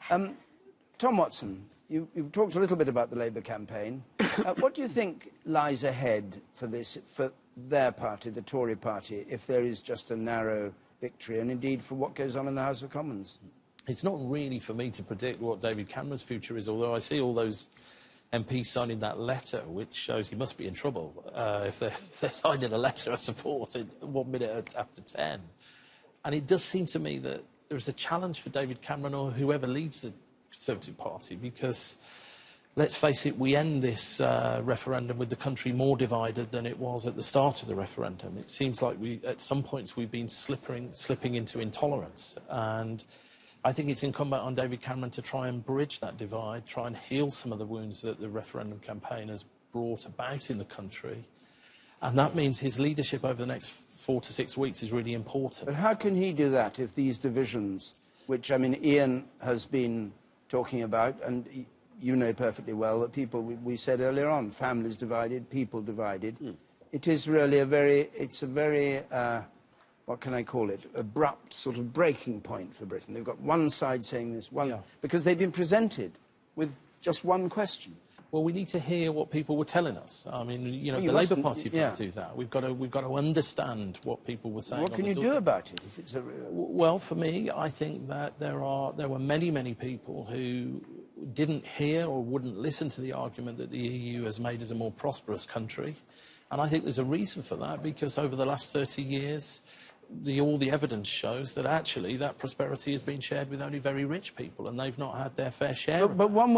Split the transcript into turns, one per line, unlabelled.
Tom Watson, you've talked a little bit about the Labour campaign. What do you think lies ahead for their party, the Tory party, if there is just a narrow victory, and indeed for what goes on in the House of Commons?
It's not really for me to predict what David Cameron's future is, although I see all those MPs signing that letter, which shows he must be in trouble if they're signing a letter of support in 1 minute after 10. And it does seem to me that there's a challenge for David Cameron or whoever leads the Conservative Party, because, let's face it, we end this referendum with the country more divided than it was at the start of the referendum. It seems like at some points we've been slipping into intolerance, and I think it's incumbent on David Cameron to try and bridge that divide, try and heal some of the wounds that the referendum campaign has brought about in the country. And that means his leadership over the next 4 to 6 weeks is really important.
But how can he do that if these divisions, which, I mean, Ian has been talking about, and you know perfectly well that people, we said earlier on, families divided, people divided. It is really a very, what can I call it, abrupt sort of breaking point for Britain. They've got one side saying this, because they've been presented with just one question.
Well, we need to hear what people were telling us. I mean, you know, the Labour Party have got to do that. We've got to understand what people were saying.
What can you do about it? If it's
Well, for me, I think that there were many people who didn't hear or wouldn't listen to the argument that the EU has made us a more prosperous country. And I think there's a reason for that, because over the last 30 years, all the evidence shows that actually that prosperity has been shared with only very rich people, and they've not had their fair share of it.
But one